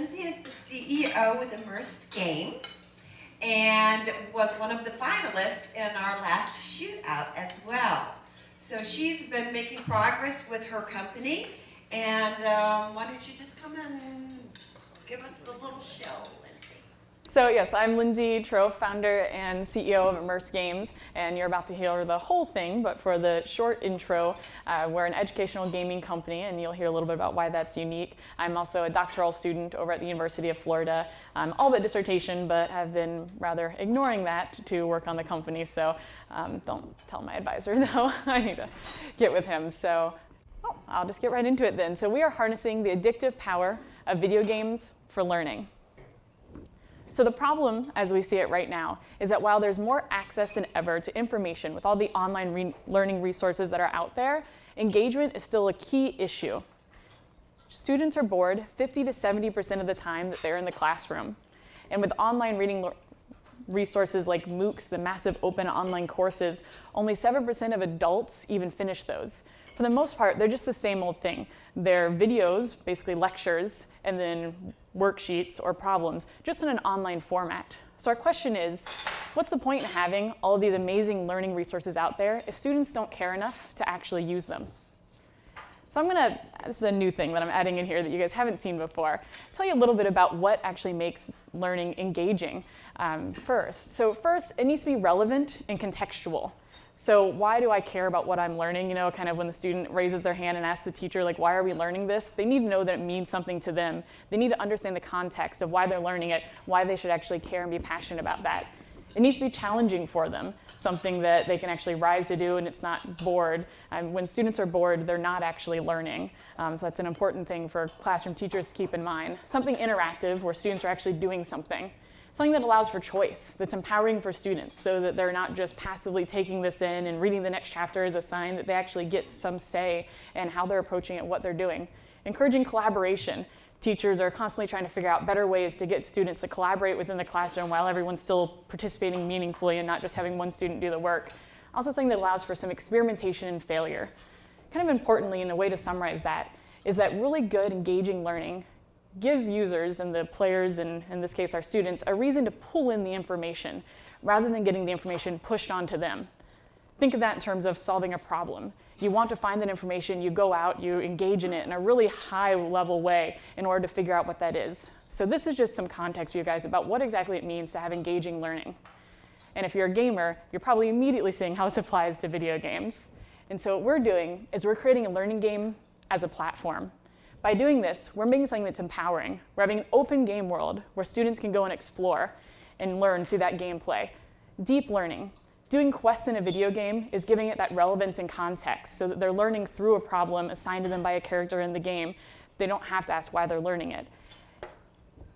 Lindsey is the CEO with Immersed Games and was one of the finalists in our last shootout as well. So she's been making progress with her company, and why don't you just come and give us the little show, Lindsey. So yes, I'm Lindsey Tropf, founder and CEO of Immersed Games, and you're about to hear the whole thing, but for the short intro, we're an educational gaming company, and you'll hear a little bit about why that's unique. I'm also a doctoral student over at the University of Florida, all but dissertation, but have been rather ignoring that to work on the company, so don't tell my advisor though, I need to get with him. So I'll just get right into it then. So we are harnessing the addictive power of video games for learning. So the problem, as we see it right now, is that while there's more access than ever to information with all the online learning resources that are out there, engagement is still a key issue. Students are bored 50 to 70% of the time that they're in the classroom. And with online reading resources like MOOCs, the massive open online courses, only 7% of adults even finish those. For the most part, they're just the same old thing. They're videos, basically lectures, and then worksheets or problems, just in an online format. So our question is, what's the point in having all of these amazing learning resources out there if students don't care enough to actually use them? So this is a new thing that I'm adding in here that you guys haven't seen before. Tell you a little bit about what actually makes learning engaging first. So first, it needs to be relevant and contextual. So why do I care about what I'm learning? You know, kind of when the student raises their hand and asks the teacher, like, why are we learning this? They need to know that it means something to them. They need to understand the context of why they're learning it, why they should actually care and be passionate about that. It needs to be challenging for them, something that they can actually rise to do and it's not bored. When students are bored, they're not actually learning. So that's an important thing for classroom teachers to keep in mind. Something interactive where students are actually doing something. Something that allows for choice, that's empowering for students so that they're not just passively taking this in and reading the next chapter as a sign, that they actually get some say in how they're approaching it, what they're doing. Encouraging collaboration. Teachers are constantly trying to figure out better ways to get students to collaborate within the classroom while everyone's still participating meaningfully and not just having one student do the work. Also something that allows for some experimentation and failure. Kind of importantly, in a way to summarize that, is that really good engaging learning gives users and the players, and in this case our students, a reason to pull in the information rather than getting the information pushed onto them. Think of that in terms of solving a problem. You want to find that information, you go out, you engage in it in a really high level way in order to figure out what that is. So this is just some context for you guys about what exactly it means to have engaging learning. And if you're a gamer, you're probably immediately seeing how this applies to video games. And so what we're doing is we're creating a learning game as a platform. By doing this, we're making something that's empowering. We're having an open game world where students can go and explore and learn through that gameplay. Deep learning. Doing quests in a video game is giving it that relevance and context so that they're learning through a problem assigned to them by a character in the game. They don't have to ask why they're learning it.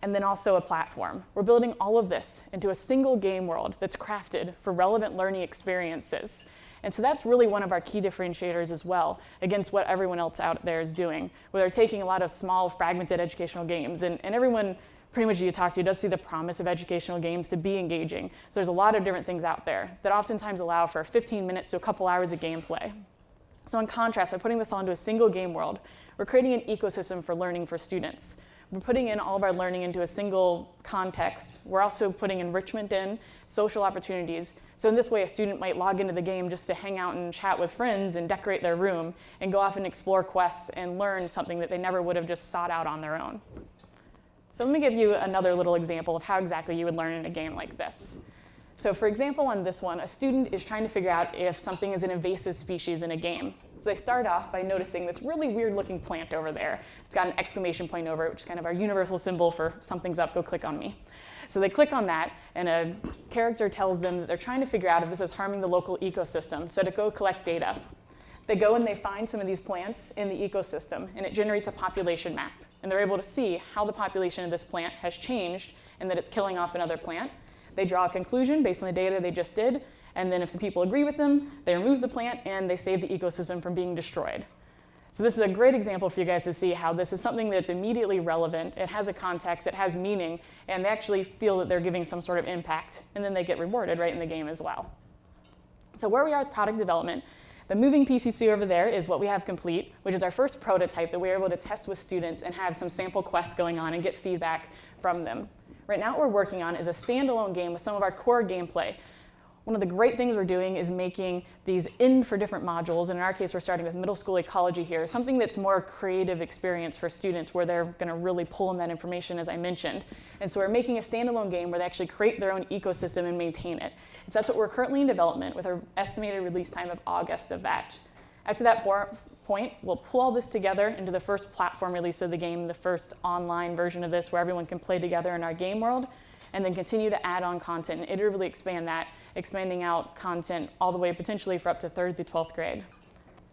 And then also a platform. We're building all of this into a single game world that's crafted for relevant learning experiences. And so that's really one of our key differentiators as well against what everyone else out there is doing, where they're taking a lot of small, fragmented educational games. And everyone pretty much you talk to does see the promise of educational games to be engaging. So there's a lot of different things out there that oftentimes allow for 15 minutes to a couple hours of gameplay. So in contrast, by putting this all into a single game world, we're creating an ecosystem for learning for students. We're putting in all of our learning into a single context. We're also putting enrichment in, social opportunities. So in this way, a student might log into the game just to hang out and chat with friends and decorate their room and go off and explore quests and learn something that they never would have just sought out on their own. So let me give you another little example of how exactly you would learn in a game like this. So for example, on this one, a student is trying to figure out if something is an invasive species in a game. So they start off by noticing this really weird looking plant over there. It's got an exclamation point over it, which is kind of our universal symbol for something's up, go click on me. So they click on that, and a character tells them that they're trying to figure out if this is harming the local ecosystem, so to go collect data. They go and they find some of these plants in the ecosystem, and it generates a population map. And they're able to see how the population of this plant has changed and that it's killing off another plant. They draw a conclusion based on the data they just did, and then if the people agree with them, they remove the plant and they save the ecosystem from being destroyed. So this is a great example for you guys to see how this is something that's immediately relevant, it has a context, it has meaning, and they actually feel that they're giving some sort of impact, and then they get rewarded right in the game as well. So where we are with product development, The moving PCC over there is what we have complete, which is our first prototype that we were able to test with students and have some sample quests going on and get feedback from them. Right now what we're working on is a standalone game with some of our core gameplay. One of the great things we're doing is making these for different modules, and in our case we're starting with middle school ecology here, something that's more creative experience for students where they're going to really pull in that information, as I mentioned. And so we're making a standalone game where they actually create their own ecosystem and maintain it. And so that's what we're currently in development with our estimated release time of August of that. After that point, we'll pull all this together into the first platform release of the game, the first online version of this where everyone can play together in our game world, and then continue to add on content and iteratively expand that, expanding out content all the way potentially for up to 3rd through 12th grade.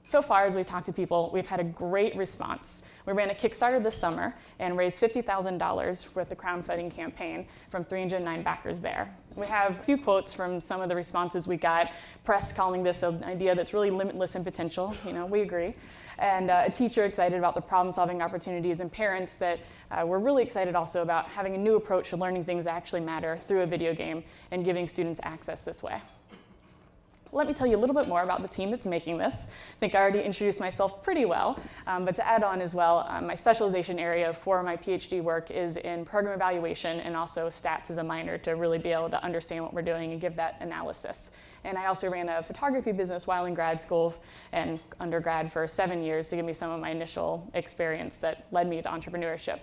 So far, as we've talked to people, we've had a great response. We ran a Kickstarter this summer and raised $50,000 with the crowdfunding campaign from 309 backers there. We have a few quotes from some of the responses we got, press calling this an idea that's really limitless in potential, we agree, and a teacher excited about the problem-solving opportunities, and parents that were really excited also about having a new approach to learning things that actually matter through a video game and giving students access this way. Let me tell you a little bit more about the team that's making this. I think I already introduced myself pretty well, but to add on as well, my specialization area for my PhD work is in program evaluation and also stats as a minor to really be able to understand what we're doing and give that analysis. And I also ran a photography business while in grad school and undergrad for 7 years to give me some of my initial experience that led me to entrepreneurship.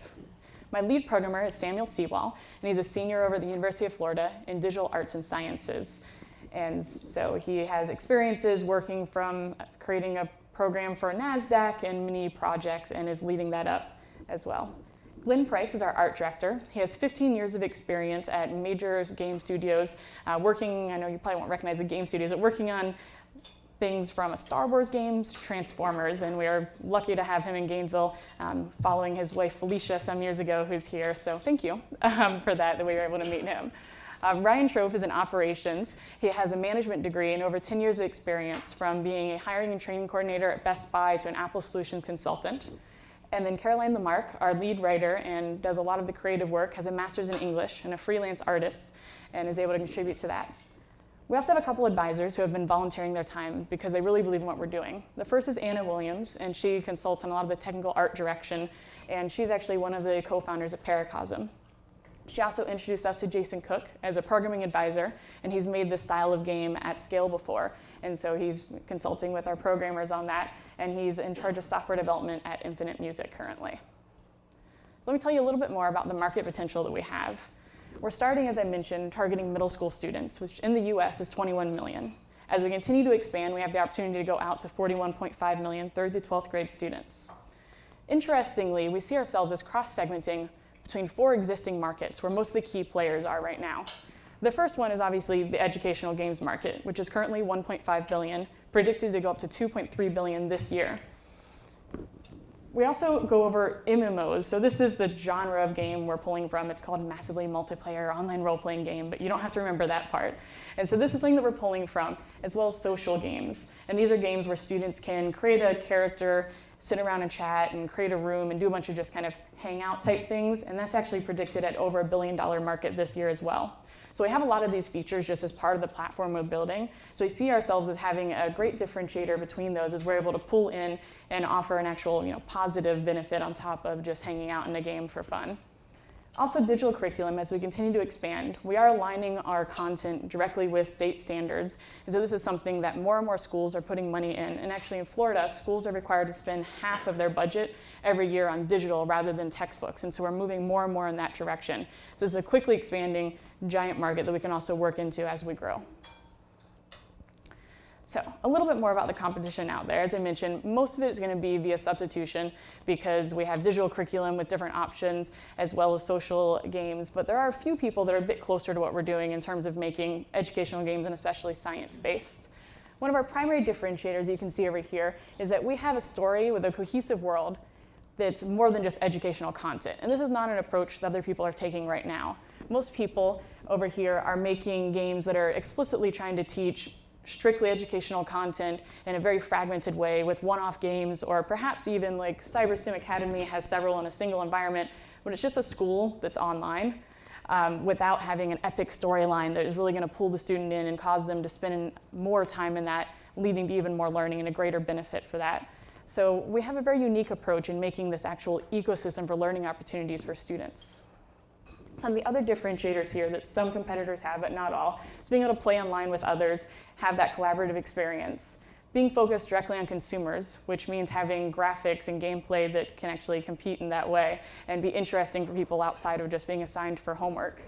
My lead programmer is Samuel Sewall, and he's a senior over at the University of Florida in digital arts and sciences. And so he has experiences working from creating a program for NASDAQ and many projects and is leading that up as well. Glenn Price is our art director. He has 15 years of experience at major game studios, working, I know you probably won't recognize the game studios, but working on things from a Star Wars games to Transformers, and we are lucky to have him in Gainesville following his wife Felicia some years ago, who's here, so thank you for that we were able to meet him. Ryan Tropf is in operations. He has a management degree and over 10 years of experience from being a hiring and training coordinator at Best Buy to an Apple Solutions consultant. And then Caroline Lamarck, our lead writer and does a lot of the creative work, has a master's in English and a freelance artist and is able to contribute to that. We also have a couple advisors who have been volunteering their time because they really believe in what we're doing. The first is Anna Williams, and she consults on a lot of the technical art direction, and she's actually one of the co-founders of Paracosm. She also introduced us to Jason Cook as a programming advisor, and he's made this style of game at scale before. And so he's consulting with our programmers on that, and he's in charge of software development at Infinite Music currently. Let me tell you a little bit more about the market potential that we have. We're starting, as I mentioned, targeting middle school students, which in the US is 21 million. As we continue to expand, we have the opportunity to go out to 41.5 million 3rd to 12th grade students. Interestingly, we see ourselves as cross-segmenting between 4 existing markets where most of the key players are right now. The first one is obviously the educational games market, which is currently 1.5 billion, predicted to go up to 2.3 billion this year. We also go over MMOs. So this is the genre of game we're pulling from. It's called massively multiplayer online role-playing game, but you don't have to remember that part. And so this is something that we're pulling from, as well as social games. And these are games where students can create a character, sit around and chat and create a room and do a bunch of just kind of hangout type things. And that's actually predicted at over $1 billion market this year as well. So we have a lot of these features just as part of the platform we're building. So we see ourselves as having a great differentiator between those as we're able to pull in and offer an actual positive benefit on top of just hanging out in a game for fun. Also digital curriculum, as we continue to expand, we are aligning our content directly with state standards. And so this is something that more and more schools are putting money in. And actually in Florida, schools are required to spend half of their budget every year on digital rather than textbooks. And so we're moving more and more in that direction. So this is a quickly expanding giant market that we can also work into as we grow. So a little bit more about the competition out there. As I mentioned, most of it is going to be via substitution because we have digital curriculum with different options as well as social games. But there are a few people that are a bit closer to what we're doing in terms of making educational games and especially science-based. One of our primary differentiators you can see over here is that we have a story with a cohesive world that's more than just educational content. And this is not an approach that other people are taking right now. Most people over here are making games that are explicitly trying to teach strictly educational content in a very fragmented way with one-off games, or perhaps even like CyberSTEM Academy has several in a single environment, but it's just a school that's online without having an epic storyline that is really going to pull the student in and cause them to spend more time in that leading to even more learning and a greater benefit for that. So we have a very unique approach in making this actual ecosystem for learning opportunities for students. Some of the other differentiators here that some competitors have, but not all, is being able to play online with others, have that collaborative experience. Being focused directly on consumers, which means having graphics and gameplay that can actually compete in that way and be interesting for people outside of just being assigned for homework.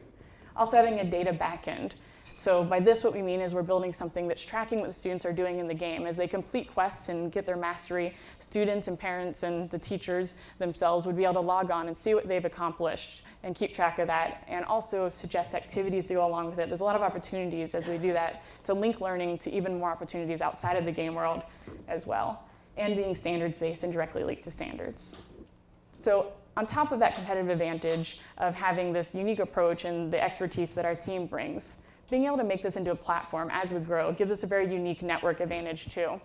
Also having a data backend. So by this, what we mean is we're building something that's tracking what the students are doing in the game. As they complete quests and get their mastery, students and parents and the teachers themselves would be able to log on and see what they've accomplished and keep track of that, and also suggest activities to go along with it. There's a lot of opportunities as we do that to link learning to even more opportunities outside of the game world as well, and being standards-based and directly linked to standards. So on top of that competitive advantage of having this unique approach and the expertise that our team brings, being able to make this into a platform as we grow gives us a very unique network advantage too.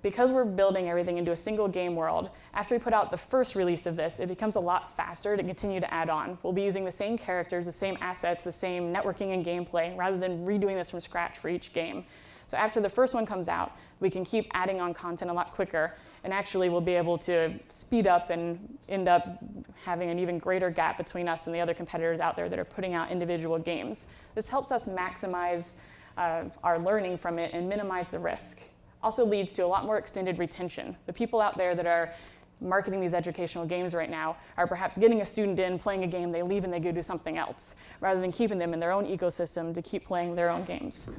Because we're building everything into a single game world, after we put out the first release of this, it becomes a lot faster to continue to add on. We'll be using the same characters, the same assets, the same networking and gameplay, rather than redoing this from scratch for each game. So after the first one comes out, we can keep adding on content a lot quicker, and actually we'll be able to speed up and end up having an even greater gap between us and the other competitors out there that are putting out individual games. This helps us maximize our learning from it and minimize the risk. Also leads to a lot more extended retention. The people out there that are marketing these educational games right now are perhaps getting a student in, playing a game, they leave and they go do something else, rather than keeping them in their own ecosystem to keep playing their own games.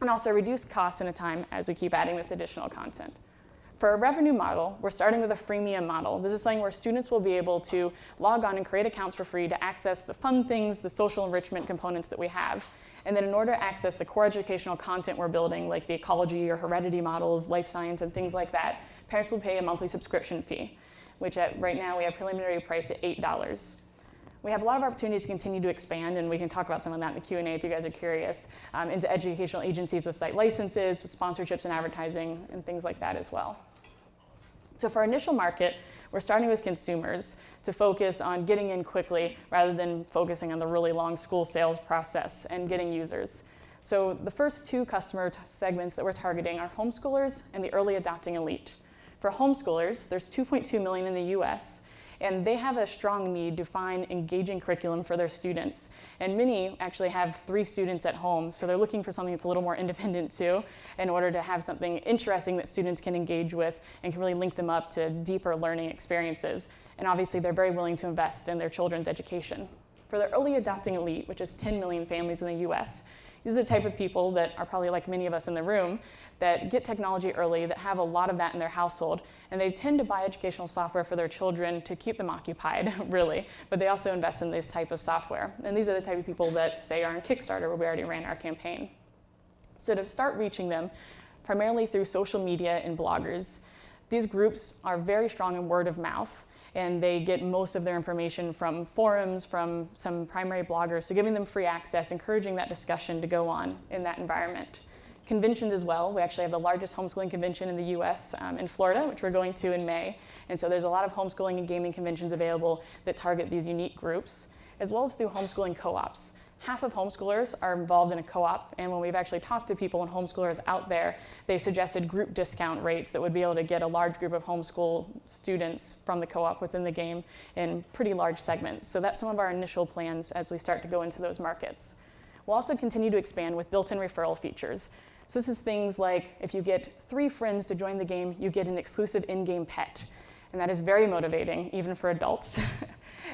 And also reduce costs and time as we keep adding this additional content. For a revenue model, we're starting with a freemium model. This is something where students will be able to log on and create accounts for free to access the fun things, the social enrichment components that we have. And then in order to access the core educational content we're building, like the ecology or heredity models, life science, and things like that, parents will pay a monthly subscription fee, which right now we have preliminary price at $8. We have a lot of opportunities to continue to expand, and we can talk about some of that in the Q&A if you guys are curious, into educational agencies with site licenses, with sponsorships and advertising, and things like that as well. So for our initial market, we're starting with consumers to focus on getting in quickly rather than focusing on the really long school sales process and getting users. So the first two customer segments that we're targeting are homeschoolers and the early adopting elite. For homeschoolers, there's 2.2 million in the US, and they have a strong need to find engaging curriculum for their students. And many actually have 3 students at home, so they're looking for something that's a little more independent too, in order to have something interesting that students can engage with and can really link them up to deeper learning experiences. And obviously they're very willing to invest in their children's education. For the early adopting elite, which is 10 million families in the US, these are the type of people that are probably like many of us in the room that get technology early, that have a lot of that in their household, and they tend to buy educational software for their children to keep them occupied, really, but they also invest in this type of software. And these are the type of people that, say, are on Kickstarter, where we already ran our campaign. So to start reaching them, primarily through social media and bloggers, these groups are very strong in word of mouth, and they get most of their information from forums, from some primary bloggers, so giving them free access, encouraging that discussion to go on in that environment. Conventions as well. We actually have the largest homeschooling convention in the US in Florida, which we're going to in May. And so there's a lot of homeschooling and gaming conventions available that target these unique groups, as well as through homeschooling co-ops. Half of homeschoolers are involved in a co-op, and when we've actually talked to people and homeschoolers out there, they suggested group discount rates that would be able to get a large group of homeschool students from the co-op within the game in pretty large segments. So that's some of our initial plans as we start to go into those markets. We'll also continue to expand with built-in referral features. So this is things like if you get 3 friends to join the game, you get an exclusive in-game pet. And that is very motivating, even for adults,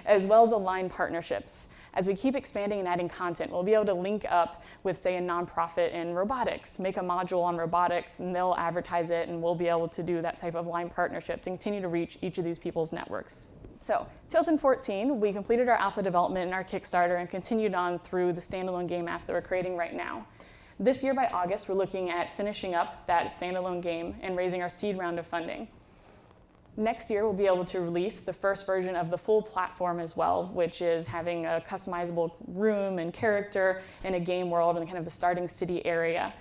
as well as aligned partnerships. As we keep expanding and adding content, we'll be able to link up with, say, a nonprofit in robotics, make a module on robotics, and they'll advertise it, and we'll be able to do that type of aligned partnership to continue to reach each of these people's networks. So 2014, we completed our alpha development and our Kickstarter and continued on through the standalone game app that we're creating right now. This year by August, we're looking at finishing up that standalone game and raising our seed round of funding. Next year, we'll be able to release the first version of the full platform as well, which is having a customizable room and character in a game world and kind of the starting city area.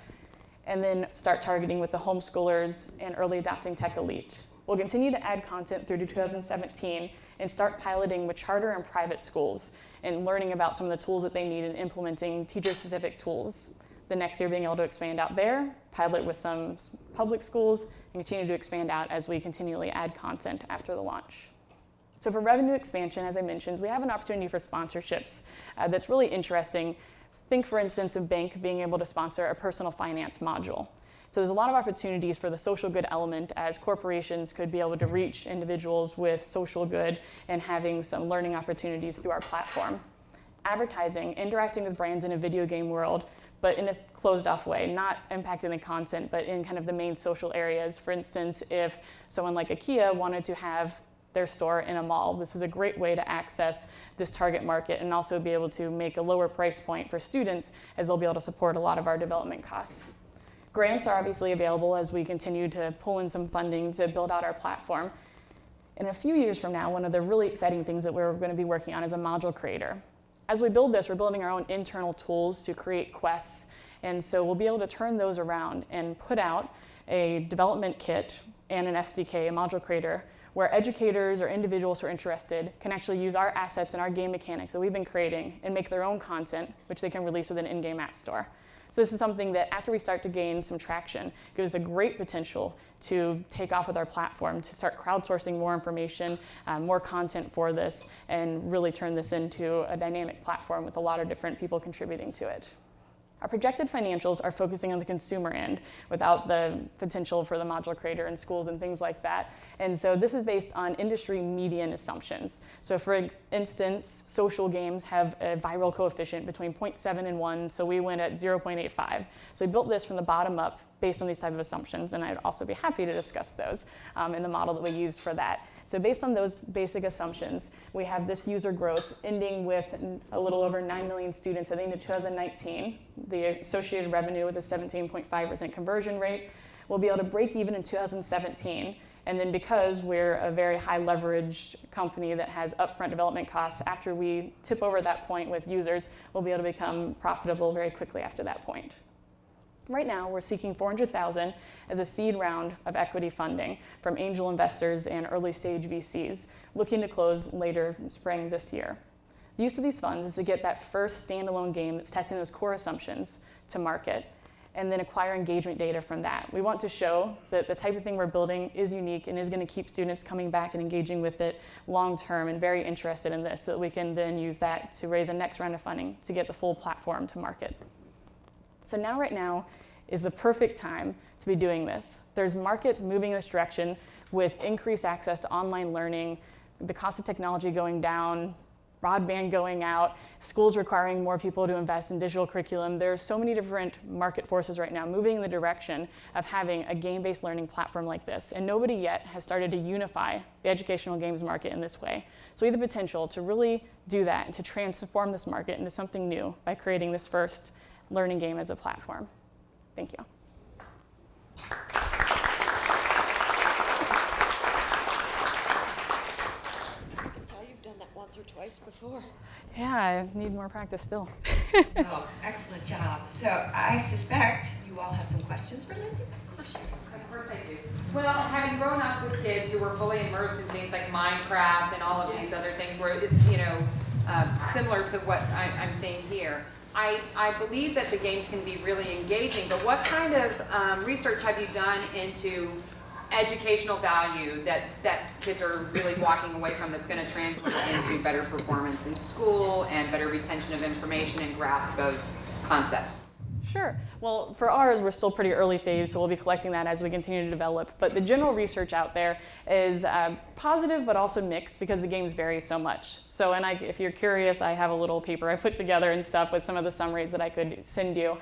And then start targeting with the homeschoolers and early adopting tech elite. We'll continue to add content through to 2017 and start piloting with charter and private schools and learning about some of the tools that they need and implementing teacher-specific tools. the next year being able to expand out there, pilot with some public schools, and continue to expand out as we continually add content after the launch. So for revenue expansion, as I mentioned, we have an opportunity for sponsorships that's really interesting. Think, for instance, a bank being able to sponsor a personal finance module. So there's a lot of opportunities for the social good element, as corporations could be able to reach individuals with social good and having some learning opportunities through our platform. Advertising, interacting with brands in a video game world, but in a closed off way, not impacting the content, but in kind of the main social areas. For instance, if someone like IKEA wanted to have their store in a mall, this is a great way to access this target market and also be able to make a lower price point for students, as they'll be able to support a lot of our development costs. Grants are obviously available as we continue to pull in some funding to build out our platform. In a few years from now, one of the really exciting things that we're going to be working on is a module creator. As we build this, we're building our own internal tools to create quests, and so we'll be able to turn those around and put out a development kit and an SDK, a module creator, where educators or individuals who are interested can actually use our assets and our game mechanics that we've been creating and make their own content, which they can release with an in-game app store. So this is something that after we start to gain some traction, gives us a great potential to take off with our platform, to start crowdsourcing more information, more content for this, and really turn this into a dynamic platform with a lot of different people contributing to it. Our projected financials are focusing on the consumer end without the potential for the module creator in schools and things like that. And so this is based on industry median assumptions. So for instance, social games have a viral coefficient between 0.7 and 1, so we went at 0.85. So we built this from the bottom up based on these type of assumptions, and I'd also be happy to discuss those in the model that we used for that. So based on those basic assumptions, we have this user growth ending with a little over 9 million students at the end of 2019. The associated revenue with a 17.5% conversion rate. We'll be able to break even in 2017. And then because we're a very high leveraged company that has upfront development costs, after we tip over that point with users, we'll be able to become profitable very quickly after that point. Right now, we're seeking $400,000 as a seed round of equity funding from angel investors and early stage VCs, looking to close later spring this year. The use of these funds is to get that first standalone game that's testing those core assumptions to market, and then acquire engagement data from that. We want to show that the type of thing we're building is unique and is going to keep students coming back and engaging with it long term and very interested in this, so that we can then use that to raise a next round of funding to get the full platform to market. So now, right now, is the perfect time to be doing this. There's market moving in this direction with increased access to online learning, the cost of technology going down, broadband going out, schools requiring more people to invest in digital curriculum. There's so many different market forces right now moving in the direction of having a game-based learning platform like this. And nobody yet has started to unify the educational games market in this way. So we have the potential to really do that and to transform this market into something new by creating this first learning game as a platform. Thank you. I can tell you've done that once or twice before. Yeah, I need more practice still. Oh, excellent job. So I suspect you all have some questions for Lindsey? Of course I do. Well, having grown up with kids who were fully immersed in things like Minecraft and all of these other things where it's, similar to what I'm seeing here, I believe that the games can be really engaging, but what kind of research have you done into educational value that kids are really walking away from that's going to translate into better performance in school and better retention of information and grasp of concepts? Sure. Well, for ours, we're still pretty early phase, so we'll be collecting that as we continue to develop. But the general research out there is positive, but also mixed, because the games vary so much. So, and if you're curious, I have a little paper I put together and stuff with some of the summaries that I could send you.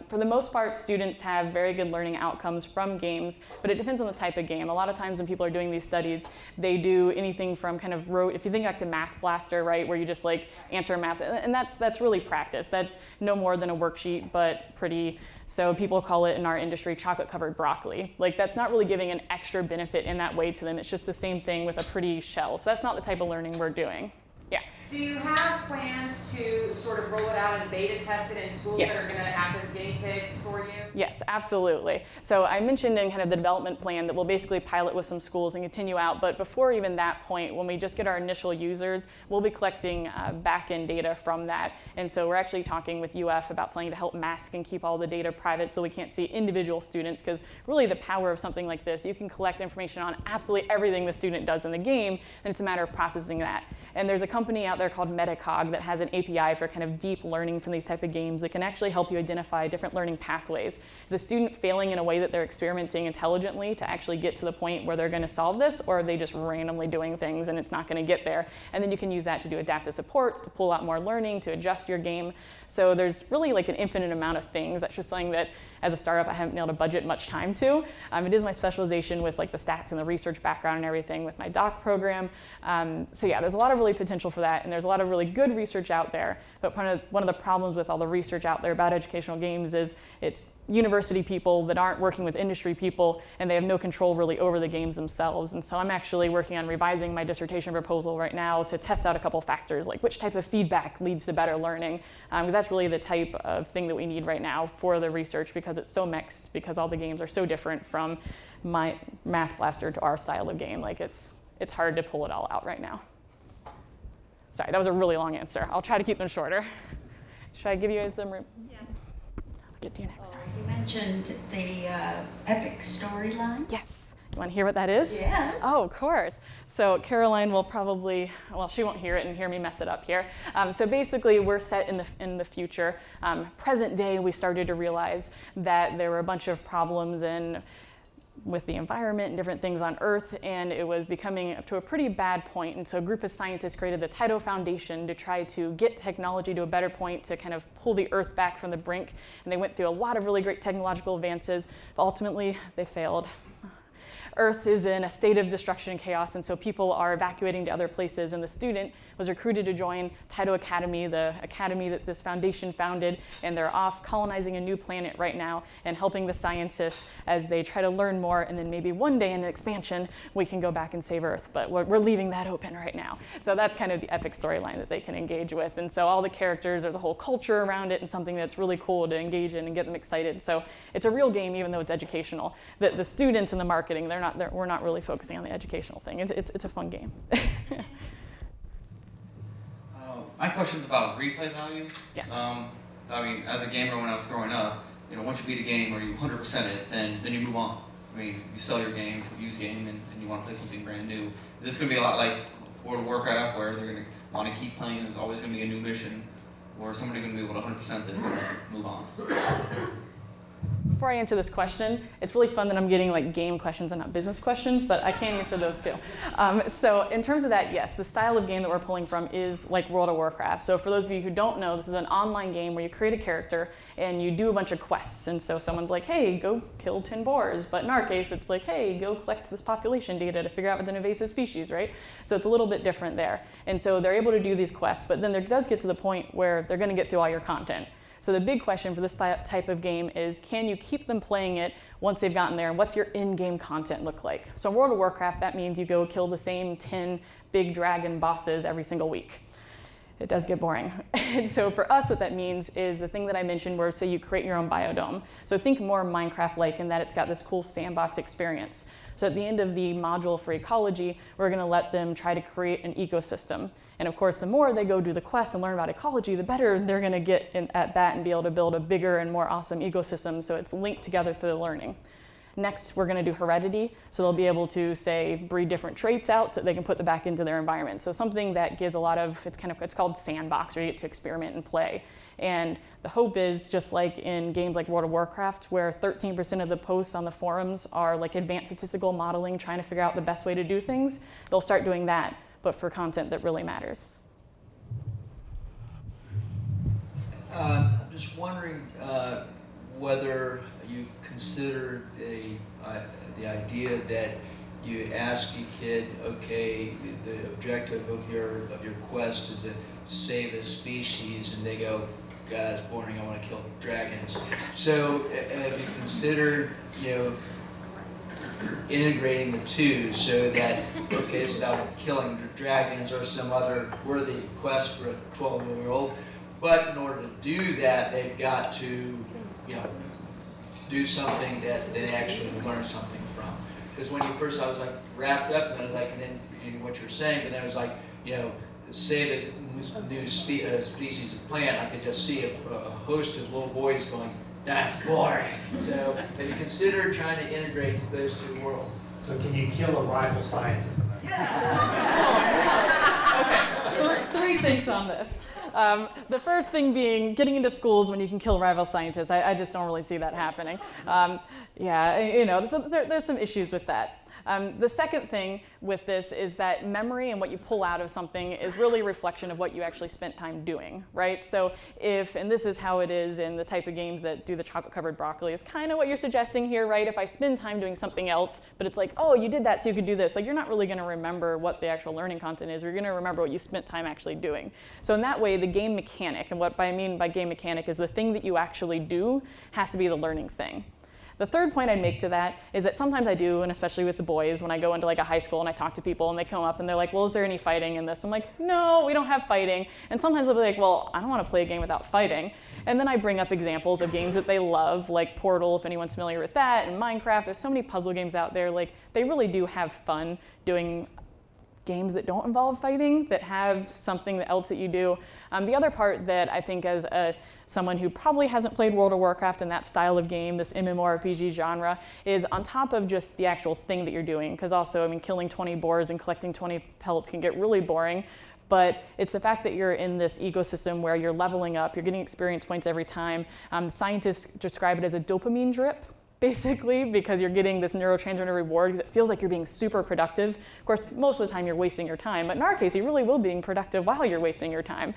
For the most part, students have very good learning outcomes from games, but it depends on the type of game. A lot of times when people are doing these studies, they do anything from kind of if you think back to Math Blaster, right, where you just like answer math, and that's really practice. That's no more than a worksheet, but pretty, so people call it in our industry chocolate-covered broccoli. Like, that's not really giving an extra benefit in that way to them. It's just the same thing with a pretty shell. So that's not the type of learning we're doing. Yeah. Do you have plans to sort of roll it out and beta test it in schools that Yes. are going to act as guinea pigs for you? Yes, absolutely. So I mentioned in kind of the development plan that we'll basically pilot with some schools and continue out, but before even that point, when we just get our initial users, we'll be collecting back-end data from that. And so we're actually talking with UF about something to help mask and keep all the data private so we can't see individual students, because really the power of something like this, you can collect information on absolutely everything the student does in the game, and it's a matter of processing that. And there's a company out there called Metacog that has an API for kind of deep learning from these type of games that can actually help you identify different learning pathways. Is a student failing in a way that they're experimenting intelligently to actually get to the point where they're going to solve this, or are they just randomly doing things and it's not going to get there? And then you can use that to do adaptive supports, to pull out more learning, to adjust your game. So there's really like an infinite amount of things. That's just something that as a startup I haven't been able to budget much time to. It is my specialization with like the stats and the research background and everything with my doc program. So yeah, there's a lot of really potential for that, and there's a lot of really good research out there. But one of the problems with all the research out there about educational games is it's university people that aren't working with industry people, and they have no control really over the games themselves. And so I'm actually working on revising my dissertation proposal right now to test out a couple factors, like which type of feedback leads to better learning, because that's really the type of thing that we need right now for the research, because it's so mixed, because all the games are so different from my Math Blaster to our style of game. Like it's hard to pull it all out right now. Sorry, that was a really long answer. I'll try to keep them shorter. Should I give you guys them? Yeah. I'll get to you next. Sorry. You mentioned the epic storyline. Yes. You want to hear what that is? Yes. Oh, of course. So Caroline will probably, well, she won't hear it and hear me mess it up here. So basically, we're set in the future. Present day, we started to realize that there were a bunch of problems with the environment and different things on Earth, and it was becoming to a pretty bad point. And so a group of scientists created the Taito Foundation to try to get technology to a better point to kind of pull the Earth back from the brink. And they went through a lot of really great technological advances, but ultimately they failed. Earth is in a state of destruction and chaos, and so people are evacuating to other places, and the student was recruited to join Taito Academy, the academy that this foundation founded, and they're off colonizing a new planet right now and helping the scientists as they try to learn more, and then maybe one day in an expansion we can go back and save Earth, but we're leaving that open right now. So that's kind of the epic storyline that they can engage with, and so all the characters, there's a whole culture around it and something that's really cool to engage in and get them excited. So it's a real game even though it's educational. The students and the marketing, we're not really focusing on the educational thing. It's a fun game. My question's about replay value. Yes. I mean, as a gamer when I was growing up, once you beat a game or you 100% it, then you move on. I mean, you sell your game, used game, and you want to play something brand new. Is this going to be a lot like World of Warcraft, where they're going to want to keep playing and there's always going to be a new mission, or is somebody going to be able to 100% this and move on? Before I answer this question, it's really fun that I'm getting like game questions and not business questions, but I can answer those too. So in terms of that, yes, the style of game that we're pulling from is like World of Warcraft. So for those of you who don't know, this is an online game where you create a character and you do a bunch of quests. And so someone's like, hey, go kill 10 boars. But in our case, it's like, hey, go collect this population data to figure out what's an invasive species, right? So it's a little bit different there. And so they're able to do these quests, but then there does get to the point where they're going to get through all your content. So the big question for this type of game is, can you keep them playing it once they've gotten there, and what's your in-game content look like? So in World of Warcraft, that means you go kill the same 10 big dragon bosses every single week. It does get boring. And so for us, what that means is the thing that I mentioned where, say, you create your own biodome. So think more Minecraft-like in that it's got this cool sandbox experience. So at the end of the module for ecology, we're going to let them try to create an ecosystem. And of course, the more they go do the quests and learn about ecology, the better they're going to get at that and be able to build a bigger and more awesome ecosystem, so it's linked together for the learning. Next, we're going to do heredity, so they'll be able to, say, breed different traits out so they can put them back into their environment. So something that gives a lot of, it's called sandbox, where you get to experiment and play. And the hope is, just like in games like World of Warcraft, where 13% of the posts on the forums are like advanced statistical modeling, trying to figure out the best way to do things, they'll start doing that, but for content that really matters. I'm just wondering whether you consider the idea that you ask a kid, okay, the objective of your quest is to save a species, and they go, God, it's boring, I want to kill dragons. So have you considered, integrating the two so that, okay, it's about killing dragons or some other worthy quest for a 12-year-old, But in order to do that, they've got to, do something that they actually learn something from. Because when you first, I was like wrapped up, and I was like, and then in what you're saying, but then it was like, say this new species of plant, I could just see a host of little boys going, that's boring. So have you considered trying to integrate those two worlds? So can you kill a rival scientist? Okay, three things on this. The first thing being getting into schools when you can kill rival scientists. I just don't really see that happening. There's some issues with that. The second thing with this is that memory and what you pull out of something is really a reflection of what you actually spent time doing, right? So and this is how it is in the type of games that do the chocolate-covered broccoli, is kind of what you're suggesting here, right? If I spend time doing something else, but it's like, oh, you did that so you could do this, like you're not really gonna remember what the actual learning content is, you're gonna remember what you spent time actually doing. So in that way, the game mechanic, and what I mean by game mechanic is the thing that you actually do has to be the learning thing. The third point I'd make to that is that sometimes I do, and especially with the boys, when I go into like a high school and I talk to people and they come up and they're like, well, is there any fighting in this? I'm like, no, we don't have fighting. And sometimes they'll be like, well, I don't want to play a game without fighting. And then I bring up examples of games that they love, like Portal, if anyone's familiar with that, and Minecraft. There's so many puzzle games out there. Like, they really do have fun doing games that don't involve fighting, that have something else that you do. The other part that I think as someone who probably hasn't played World of Warcraft and that style of game, this MMORPG genre, is on top of just the actual thing that you're doing, because also, killing 20 boars and collecting 20 pelts can get really boring, but it's the fact that you're in this ecosystem where you're leveling up, you're getting experience points every time. Scientists describe it as a dopamine drip, basically, because you're getting this neurotransmitter reward because it feels like you're being super productive. Of course, most of the time you're wasting your time, but in our case, you really will be being productive while you're wasting your time.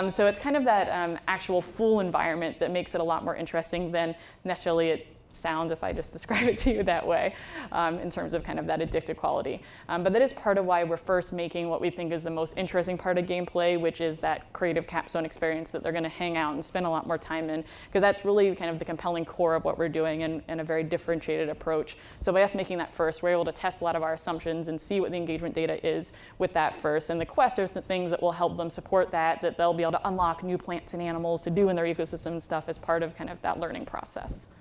So it's kind of that actual full environment that makes it a lot more interesting than necessarily it sounds if I just describe it to you that way, in terms of kind of that addictive quality. But that is part of why we're first making what we think is the most interesting part of gameplay, which is that creative capstone experience that they're going to hang out and spend a lot more time in, because that's really kind of the compelling core of what we're doing and a very differentiated approach. So by us making that first, we're able to test a lot of our assumptions and see what the engagement data is with that first. And the quests are the things that will help them support that they'll be able to unlock new plants and animals to do in their ecosystem and stuff as part of kind of that learning process.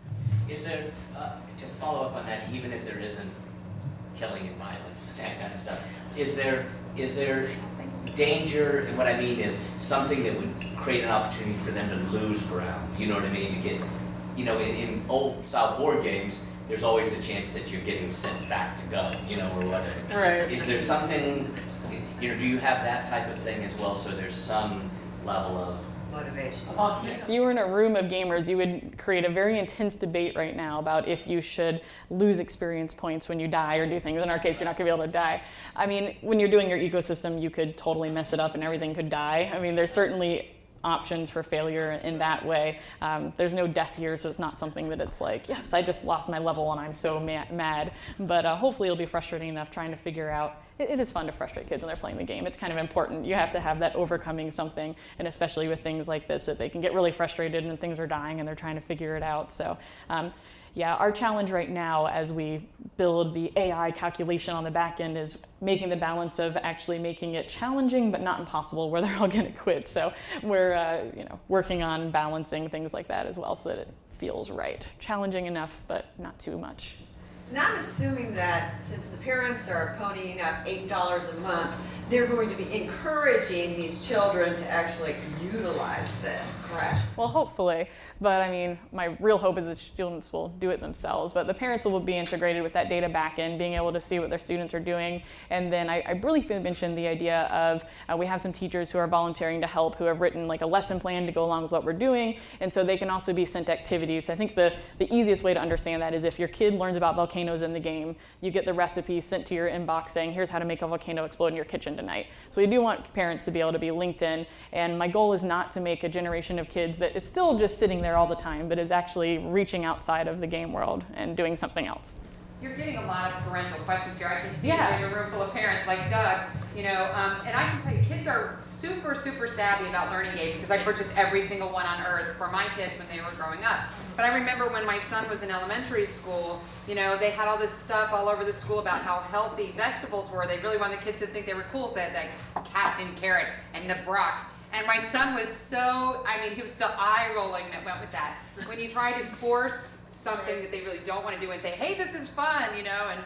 Is there, to follow up on that, even if there isn't killing and violence and that kind of stuff, is there danger, and what I mean is something that would create an opportunity for them to lose ground, you know what I mean, to get, in old style board games, there's always the chance that you're getting sent back to go, or whatever. Right. Is there something, do you have that type of thing as well, so there's some level of motivation. If you were in a room of gamers, you would create a very intense debate right now about if you should lose experience points when you die or do things. In our case, you're not going to be able to die. When you're doing your ecosystem, you could totally mess it up and everything could die. There's certainly options for failure in that way. There's no death here, so it's not something that it's like, yes, I just lost my level and I'm so mad. But hopefully it'll be frustrating enough trying to figure out. It is fun to frustrate kids when they're playing the game. It's kind of important. You have to have that overcoming something, and especially with things like this, that they can get really frustrated and things are dying and they're trying to figure it out. So our challenge right now as we build the AI calculation on the back end is making the balance of actually making it challenging but not impossible where they're all going to quit. So we're working on balancing things like that as well so that it feels right. Challenging enough but not too much. And I'm assuming that since the parents are ponying up $8 a month, they're going to be encouraging these children to actually utilize this, correct? Well, hopefully. But my real hope is that students will do it themselves. But the parents will be integrated with that data backend, being able to see what their students are doing. And then I really mentioned the idea of we have some teachers who are volunteering to help, who have written like a lesson plan to go along with what we're doing. And so they can also be sent activities. So I think the easiest way to understand that is if your kid learns about volcanoes in the game, you get the recipe sent to your inbox saying, here's how to make a volcano explode in your kitchen tonight. So we do want parents to be able to be linked in. And my goal is not to make a generation of kids that is still just sitting there all the time, but is actually reaching outside of the game world and doing something else. You're getting a lot of parental questions here. I can see Yeah. it in a room full of parents like Doug, and I can tell you, kids are super, super savvy about learning games because I purchased every single one on earth for my kids when they were growing up. But I remember when my son was in elementary school, they had all this stuff all over the school about how healthy vegetables were. They really wanted the kids to think they were cool, so they had like Captain Carrot and the Brock. And my son was so, I mean, he was the eye rolling that went with that. When you try to force something that they really don't want to do and say, hey, this is fun, you know, and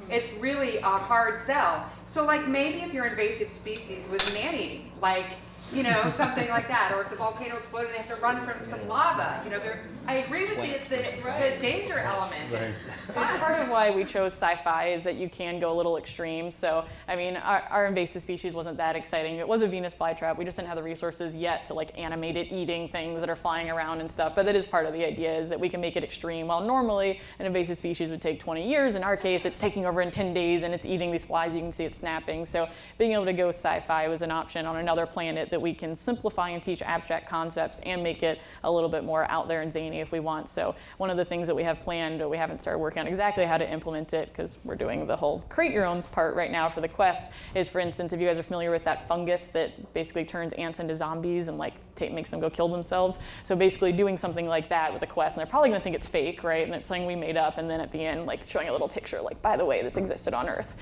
it's really a hard sell. So like maybe if your invasive species was man-eating, like, you know, something like that, or if the volcano exploded, they have to run from some lava. You know, I agree with the danger element. That's part of why we chose sci-fi is that you can go a little extreme. So, I mean, our invasive species wasn't that exciting. It was a Venus flytrap. We just didn't have the resources yet to like animate it eating things that are flying around and stuff. But that is part of the idea is that we can make it extreme. While normally an invasive species would take 20 years, in our case, it's taking over in 10 days and it's eating these flies. You can see it snapping. So being able to go sci-fi was an option on another planet that we can simplify and teach abstract concepts and make it a little bit more out there and zany if we want. So one of the things that we have planned, but we haven't started working on exactly how to implement it because we're doing the whole create your own part right now for the quest is, for instance, if you guys are familiar with that fungus that basically turns ants into zombies and like makes them go kill themselves. So basically doing something like that with a quest, and they're probably gonna think it's fake, right? And it's something we made up, and then at the end, like showing a little picture, like, by the way, this existed on Earth.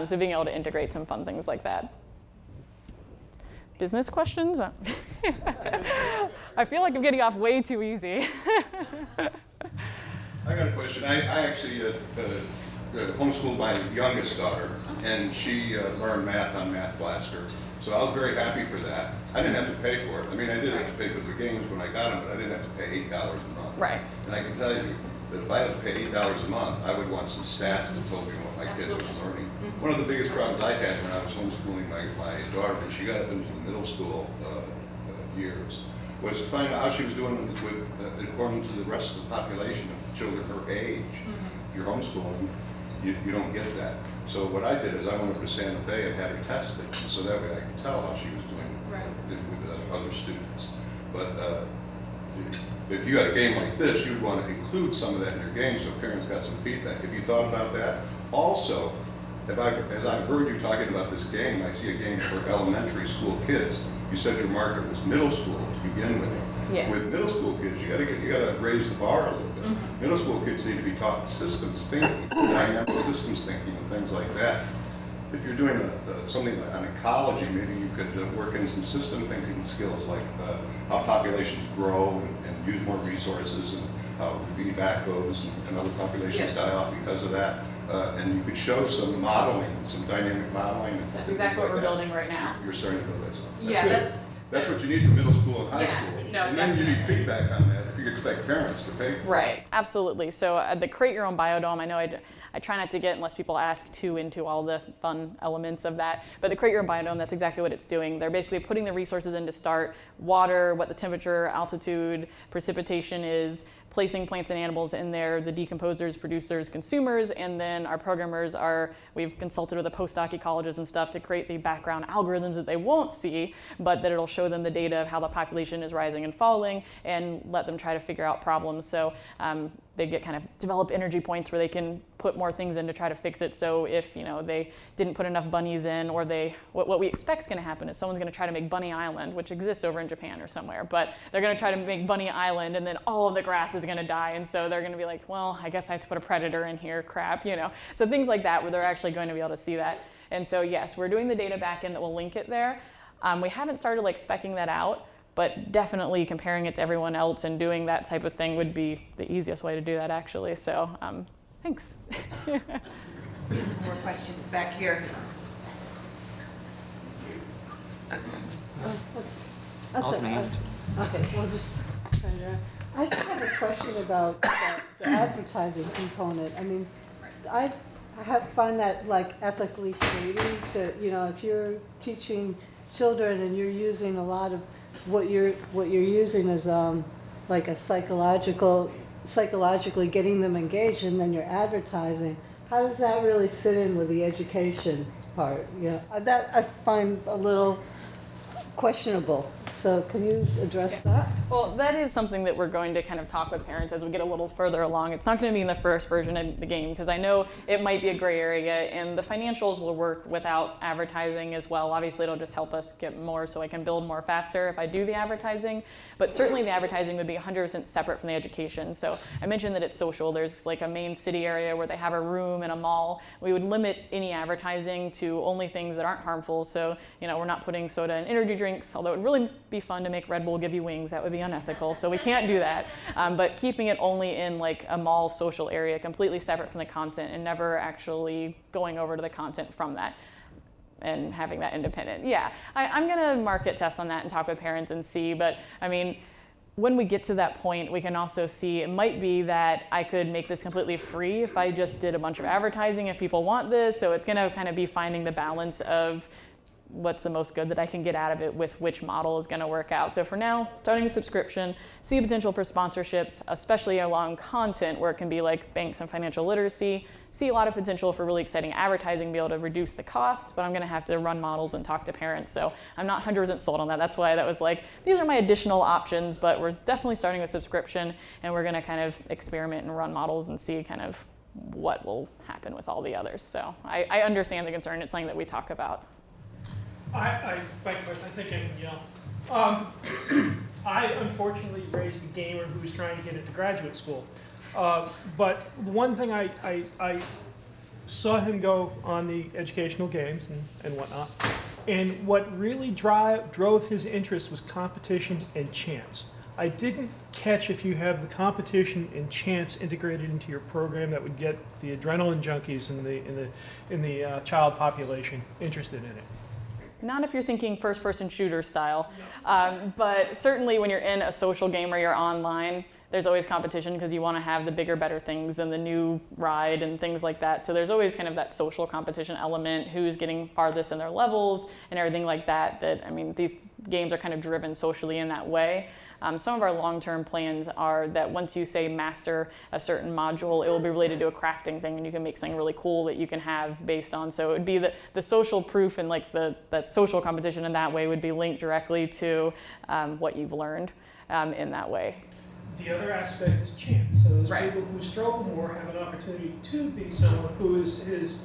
So being able to integrate some fun things like that. Business questions? I feel like I'm getting off way too easy. I got a question. I actually homeschooled my youngest daughter, and she learned math on Math Blaster. So I was very happy for that. I didn't have to pay for it. I mean, I did have to pay for the games when I got them, but I didn't have to pay $8 a month. Right. And I can tell you that if I had to pay $8 a month, I would want some stats that told me what my kid was learning. One of the biggest problems I had when I was homeschooling my daughter, when she got up into the middle school years, was to find out how she was doing with according to the rest of the population of children her age. If you're homeschooling, you don't get that. So what I did is I went over to Santa Fe and had her tested, so that way I could tell how she was doing with other students. But if you had a game like this, you would want to include some of that in your game so parents got some feedback. Have you thought about that? Also, as I've heard you talking about this game, I see a game for elementary school kids. You said your market was middle school to begin with. Yes. With middle school kids, you gotta raise the bar a little bit. Middle school kids need to be taught systems thinking, dynamic systems thinking, and things like that. If you're doing something on ecology, maybe you could work in some system thinking skills like how populations grow and use more resources and how feedback goes and other populations die off because of that. And you could show some modeling, some dynamic modeling. And That's exactly what we're building right now. You're starting to build that stuff. Yeah, That's what you need for middle school and high school. No, and then you need feedback on that if you expect parents to pay for it. Right, absolutely. So the Create Your Own Biodome, I know I try not to get, unless people ask, too into all the fun elements of that. But the Create Your Own Biodome, that's exactly what it's doing. They're basically putting the resources in to start, water, what the temperature, altitude, precipitation is, placing plants and animals in there, the decomposers, producers, consumers, and then our programmers we've consulted with the postdoc ecologists and stuff to create the background algorithms that they won't see, but that it'll show them the data of how the population is rising and falling and let them try to figure out problems. So they get kind of develop energy points where they can put more things in to try to fix it. So if they didn't put enough bunnies in, or what we expect is going to happen is someone's going to try to make Bunny Island, which exists over in Japan or somewhere, but they're going to try to make Bunny Island, and then all of the grass is going to die, and so they're going to be like, well, I guess I have to put a predator in here, crap, So things like that where they're actually going to be able to see that. And so yes, we're doing the data backend that will link it there. We haven't started specking that out, but definitely comparing it to everyone else and doing that type of thing would be the easiest way to do that, actually. So thanks. We have some more questions back here. Okay, we'll just turn it around. I just have a question about the advertising component. I mean, I find that ethically shady to, if you're teaching children and you're using a lot of what you're using is like a psychologically getting them engaged, and then you're advertising. How does that really fit in with the education part? That I find a little questionable. So can you address that? Well, that is something that we're going to kind of talk with parents as we get a little further along. It's not going to be in the first version of the game because I know it might be a gray area, and the financials will work without advertising as well. Obviously, it'll just help us get more so I can build more faster if I do the advertising. But certainly the advertising would be 100% separate from the education. So I mentioned that it's social. There's a main city area where they have a room and a mall. We would limit any advertising to only things that aren't harmful. So, we're not putting soda in energy drinks, although it would really be fun to make Red Bull give you wings. That would be unethical, so we can't do that. But keeping it only in like a mall social area, completely separate from the content, and never actually going over to the content from that and having that independent. Yeah, I'm gonna market test on that and talk with parents and see, but I mean, when we get to that point, we can also see it might be that I could make this completely free if I just did a bunch of advertising if people want this. So it's gonna kind of be finding the balance of what's the most good that I can get out of it with which model is gonna work out. So for now, starting a subscription, see potential for sponsorships, especially along content where it can be like banks and financial literacy, see a lot of potential for really exciting advertising, be able to reduce the cost, but I'm gonna have to run models and talk to parents. So I'm not 100% sold on that. That's why that was like, these are my additional options, but we're definitely starting with subscription and we're gonna kind of experiment and run models and see kind of what will happen with all the others. So I understand the concern. It's something that we talk about. I think I can yell. I unfortunately raised a gamer who's trying to get into graduate school. But one thing I saw him go on the educational games and whatnot, and what really drove his interest was competition and chance. I didn't catch if you have the competition and chance integrated into your program that would get the adrenaline junkies in the child population interested in it. Not if you're thinking first-person shooter style, but certainly when you're in a social game or you're online, there's always competition because you want to have the bigger, better things and the new ride and things like that. So there's always kind of that social competition element, who's getting farthest in their levels and everything like that. That, I mean, these games are kind of driven socially in that way. Some of our long-term plans are that once you say master a certain module, it will be related to a crafting thing, and you can make something really cool that you can have based on. So it would be the social proof and like that social competition in that way would be linked directly to what you've learned in that way. The other aspect is chance. So those Right. people who struggle more have an opportunity to beat someone who is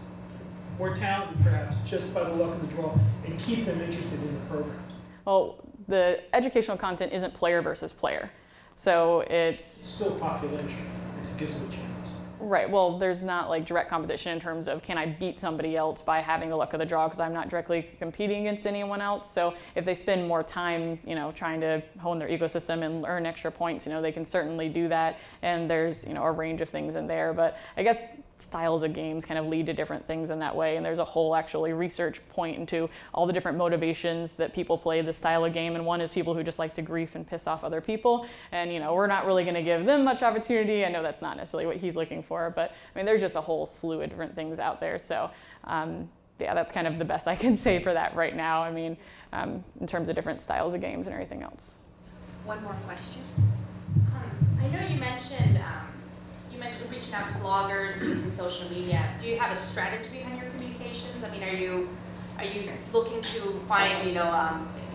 more talented, perhaps, just by the luck of the draw, and keep them interested in the programs. Well, the educational content isn't player versus player. So It's still population. It gives them a chance. right, well, there's not like direct competition in terms of can I beat somebody else by having the luck of the draw because I'm not directly competing against anyone else. So if they spend more time, trying to hone their ecosystem and earn extra points, they can certainly do that. And there's, a range of things in there. But I guess styles of games kind of lead to different things in that way, and there's a whole actually research point into all the different motivations that people play the style of game, and one is people who just like to grief and piss off other people, and we're not really going to give them much opportunity. I know that's not necessarily what he's looking for, but I mean there's just a whole slew of different things out there. So yeah, that's kind of the best I can say for that right now. I mean in terms of different styles of games and everything else. One more question. I know you mentioned reaching out to bloggers and using social media. Do you have a strategy behind your communications? I mean, are you looking to find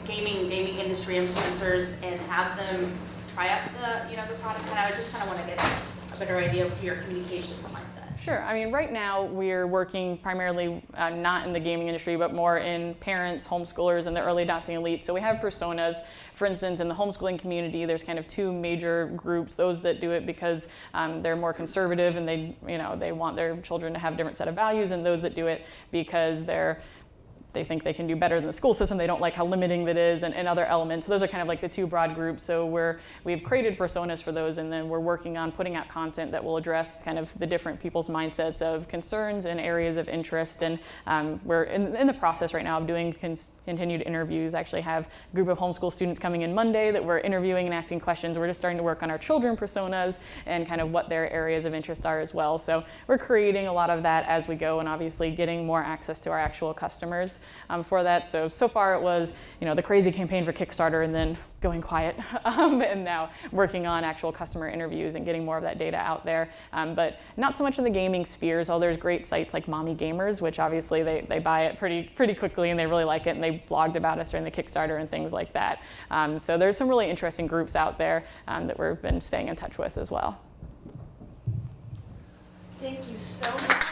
gaming industry influencers and have them try out the product? And I just kind of want to get a better idea of your communications mindset. Sure. I mean, right now we're working primarily not in the gaming industry, but more in parents, homeschoolers, and the early adopting elite. So we have personas. For instance, in the homeschooling community, there's kind of two major groups: those that do it because they're more conservative and they want their children to have a different set of values, and those that do it because they think they can do better than the school system. They don't like how limiting that is and other elements. So those are kind of like the two broad groups. So we've created personas for those, and then we're working on putting out content that will address kind of the different people's mindsets of concerns and areas of interest. And we're in the process right now of doing continued interviews. I actually have a group of homeschool students coming in Monday that we're interviewing and asking questions. We're just starting to work on our children personas and kind of what their areas of interest are as well. So we're creating a lot of that as we go, and obviously getting more access to our actual customers for that. So far it was, the crazy campaign for Kickstarter and then going quiet, and now working on actual customer interviews and getting more of that data out there. But not so much in the gaming spheres, although there's great sites like Mommy Gamers, which obviously they buy it pretty quickly and they really like it, and they blogged about us during the Kickstarter and things like that. So there's some really interesting groups out there that we've been staying in touch with as well. Thank you so much.